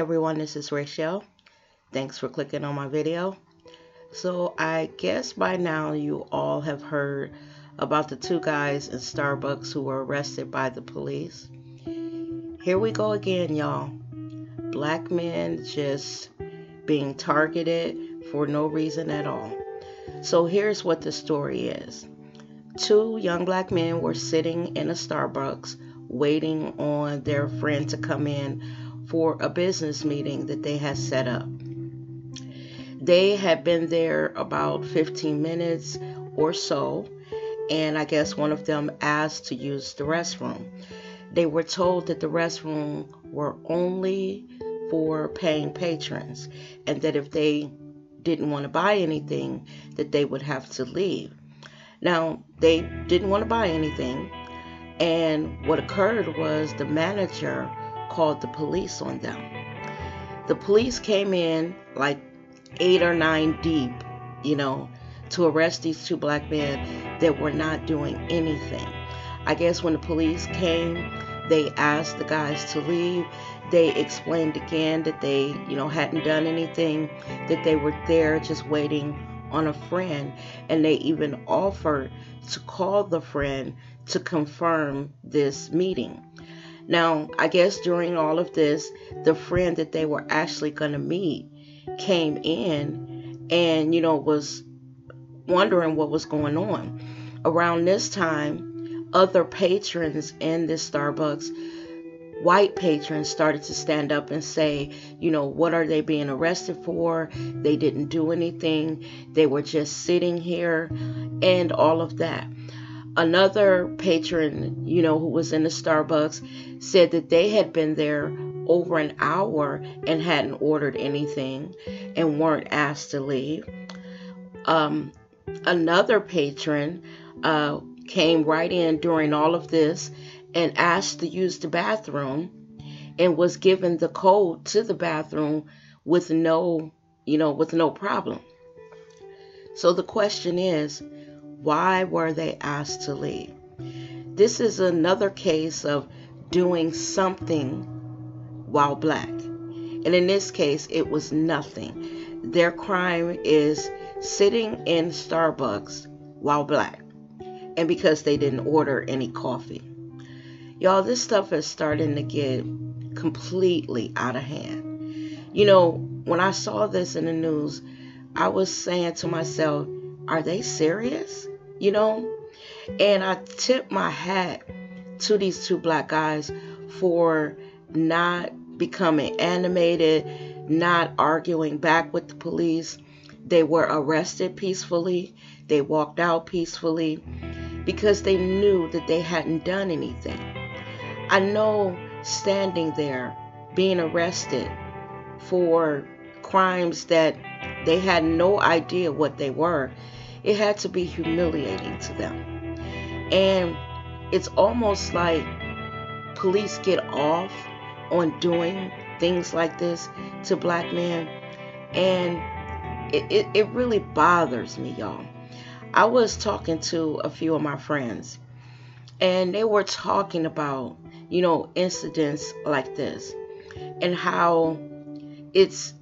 everyone, this is Rachel. Thanks for clicking on my video. So I guess by now you all have heard about the two guys in Starbucks who were arrested by the police. Here we go again, y'all. Black men just being targeted for no reason at all. So here's what the story is. Two young black men were sitting in a Starbucks waiting on their friend to come in for a business meeting that they had set up. They had been there about 15 minutes or so, and I guess one of them asked to use the restroom. They were told that the restroom were only for paying patrons, and that if they didn't want to buy anything, that they would have to leave. Now, they didn't want to buy anything, and what occurred was the manager called the police on them. The police came in like 8 or 9 deep, to arrest these two black men that were not doing anything. I guess when the police came, they asked the guys to leave. They explained again that they, hadn't done anything, that they were there just waiting on a friend, and they even offered to call the friend to confirm this meeting. Now, I guess during all of this, the friend that they were actually going to meet came in and, was wondering what was going on. Around this time, other patrons in this Starbucks, white patrons, started to stand up and say, what are they being arrested for? They didn't do anything. They were just sitting here and all of that. Another patron, who was in the Starbucks, said that they had been there over an hour and hadn't ordered anything and weren't asked to leave. Another patron came right in during all of this and asked to use the bathroom and was given the code to the bathroom with no problem. So the question is, why were they asked to leave? This is another case of doing something while black. And in this case, it was nothing. Their crime is sitting in Starbucks while black. And because they didn't order any coffee. Y'all, this stuff is starting to get completely out of hand. When I saw this in the news, I was saying to myself, are they serious? And I tip my hat to these two black guys for not becoming animated, not arguing back with the police. They were arrested peacefully. They walked out peacefully because they knew that they hadn't done anything. I know standing there being arrested for crimes that they had no idea what they were, it had to be humiliating to them. And it's almost like police get off on doing things like this to black men. And it really bothers me, y'all. I was talking to a few of my friends, and they were talking about, incidents like this and how it's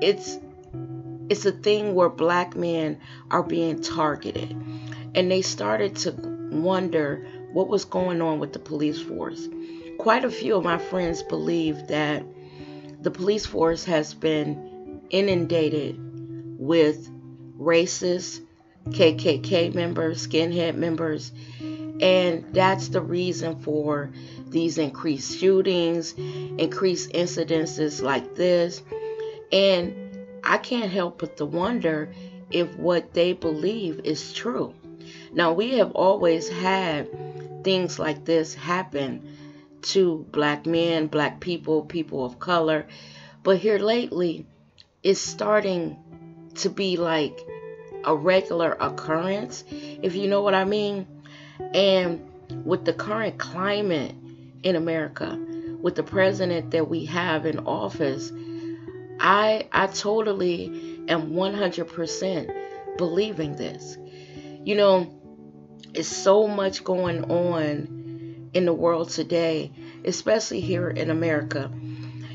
a thing where black men are being targeted. And they started to wonder what was going on with the police force. Quite a few of my friends believe that the police force has been inundated with racist KKK members, skinhead members, and that's the reason for these increased shootings, increased incidences like this. And I can't help but to wonder if what they believe is true. Now, we have always had things like this happen to black men, black people, people of color. But here lately, it's starting to be like a regular occurrence, if you know what I mean. And with the current climate in America, with the president that we have in office, I totally am 100% believing this. It's so much going on in the world today, especially here in America.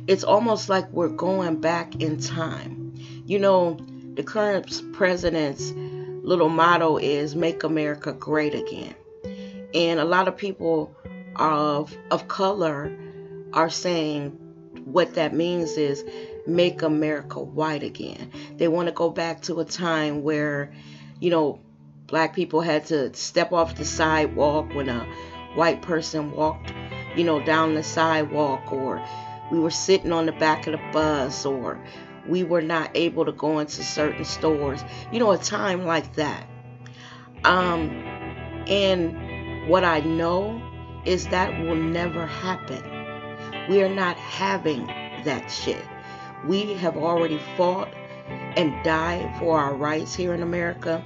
It's almost like we're going back in time. You know, the current president's little motto is "Make America Great Again." And a lot of people of color are saying what that means is make America white again. They want to go back to a time where, you know, black people had to step off the sidewalk when a white person walked, you know, down the sidewalk, or we were sitting on the back of the bus, or we were not able to go into certain stores, you know, a time like that. And what I know is that will never happen. We are not having that shit. We have already fought and died for our rights here in America,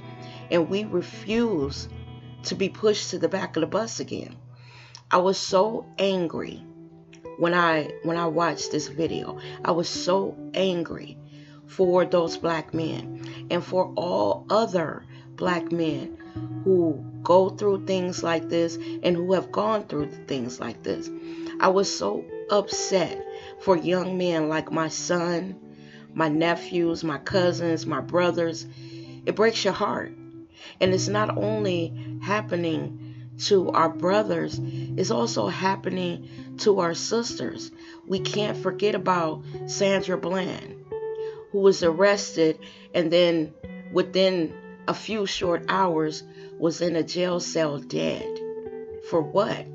and we refuse to be pushed to the back of the bus again. I was so angry when I watched this video. I was so angry for those black men and for all other black men who go through things like this and who have gone through things like this. I was so upset for young men like my son, my nephews, my cousins, my brothers. It breaks your heart. And it's not only happening to our brothers, it's also happening to our sisters. We can't forget about Sandra Bland, who was arrested and then within a few short hours was in a jail cell dead. For what?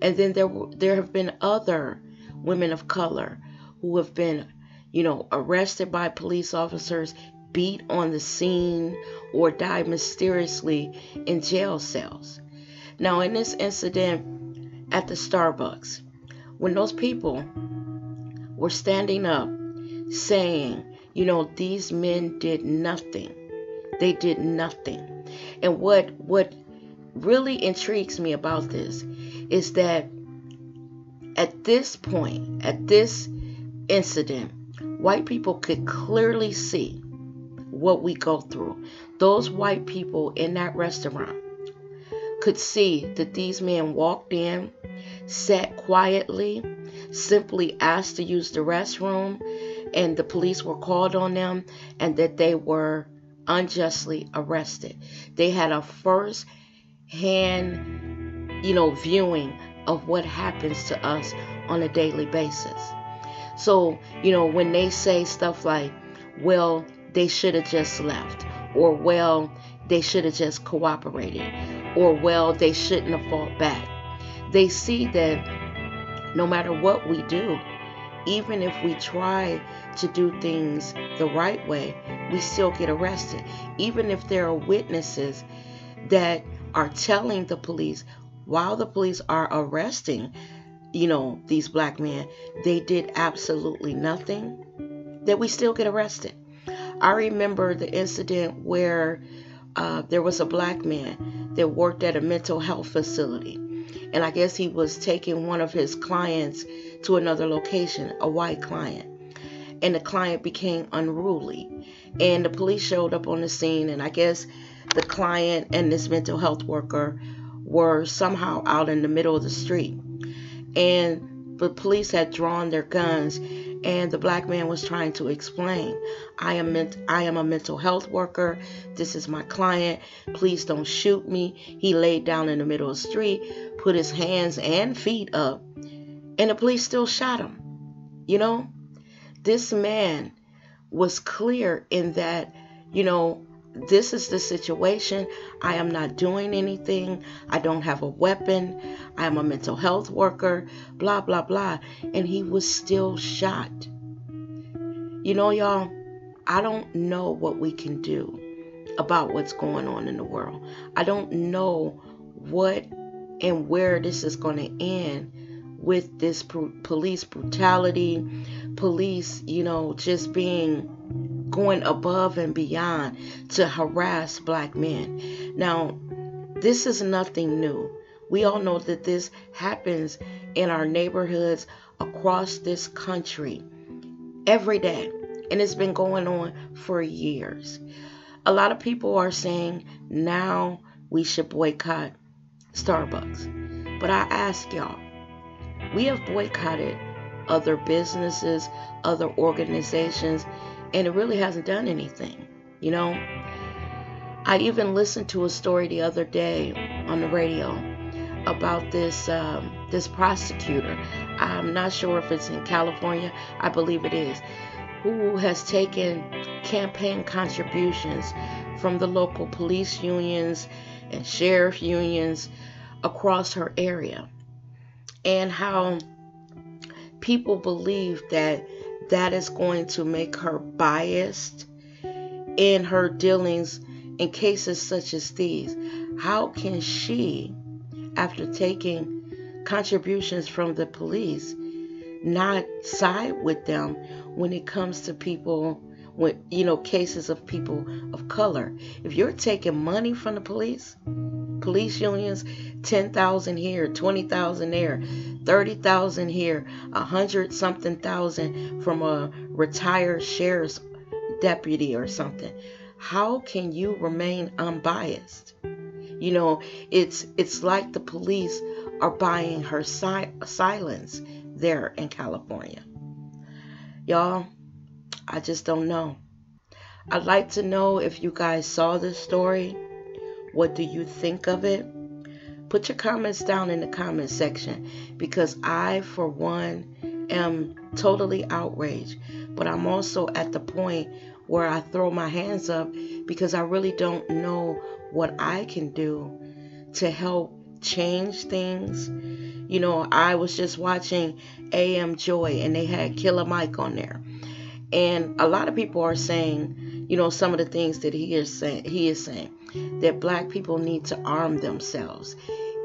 And then there have been other women of color who have been, you know, arrested by police officers, beat on the scene, or died mysteriously in jail cells. Now, in this incident at the Starbucks, when those people were standing up saying, you know, these men did nothing. They did nothing. And what really intrigues me about this is that at this point, at this incident, white people could clearly see what we go through. Those white people in that restaurant could see that these men walked in, sat quietly, simply asked to use the restroom, and the police were called on them, and that they were unjustly arrested. They had a first-hand, you know, viewing of what happens to us on a daily basis. So, you know, when they say stuff like, well, they should have just left, or well, they should have just cooperated, or well, they shouldn't have fought back. They see that no matter what we do, even if we try to do things the right way, we still get arrested. Even if there are witnesses that are telling the police while the police are arresting, you know, these black men, they did absolutely nothing, that we still get arrested. I remember the incident where there was a black man that worked at a mental health facility. And I guess he was taking one of his clients to another location, a white client. And the client became unruly. And the police showed up on the scene, and I guess the client and this mental health worker were somehow out in the middle of the street. And the police had drawn their guns, and the black man was trying to explain, I am a mental health worker. This is my client. Please don't shoot me. He laid down in the middle of the street, put his hands and feet up, and the police still shot him. You know, this man was clear in that, you know, this is the situation. I am not doing anything. I don't have a weapon. I am a mental health worker, blah, blah, blah. And he was still shot. You know, y'all, I don't know what we can do about what's going on in the world. I don't know what and where this is going to end with this police brutality, police, you know, just going above and beyond to harass black men. Now, this is nothing new. We all know that this happens in our neighborhoods across this country every day, and it's been going on for years. A lot of people are saying now we should boycott Starbucks. But I ask y'all, we have boycotted other businesses, other organizations, and it really hasn't done anything. You know, I even listened to a story the other day on the radio about this prosecutor. I'm not sure if it's in California. I believe it is, who has taken campaign contributions from the local police unions and sheriff unions across her area, and how people believe that that is going to make her biased in her dealings in cases such as these. How can she, after taking contributions from the police, not side with them when it comes to people, with, you know, cases of people of color? If you're taking money from the police unions, 10,000 here, 20,000 there, 30,000 here, 100 something thousand from a retired sheriff's deputy or something, how can you remain unbiased? You know, it's like the police are buying her silence there in California. Y'all, I just don't know. I'd like to know if you guys saw this story. What do you think of it? Put your comments down in the comment section, because I, for one, am totally outraged. But I'm also at the point where I throw my hands up, because I really don't know what I can do to help change things. You know, I was just watching AM Joy, and they had Killer Mike on there. And a lot of people are saying, you know, some of the things that he is saying that black people need to arm themselves.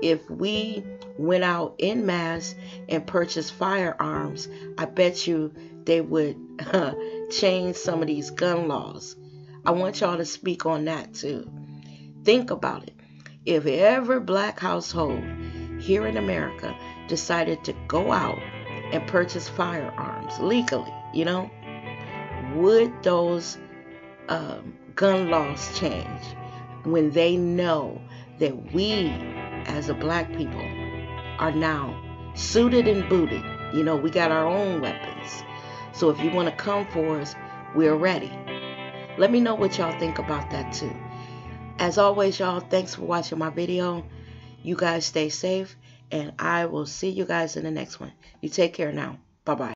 If we went out en masse and purchased firearms, I bet you they would change some of these gun laws. I want y'all to speak on that too. Think about it. If every black household here in America decided to go out and purchase firearms legally, you know, would those gun laws change when they know that we as a black people are now suited and booted? You know, we got our own weapons. So if you want to come for us, we're ready. Let me know what y'all think about that too. As always, y'all, thanks for watching my video. You guys stay safe, and I will see you guys in the next one. You take care now. Bye-bye.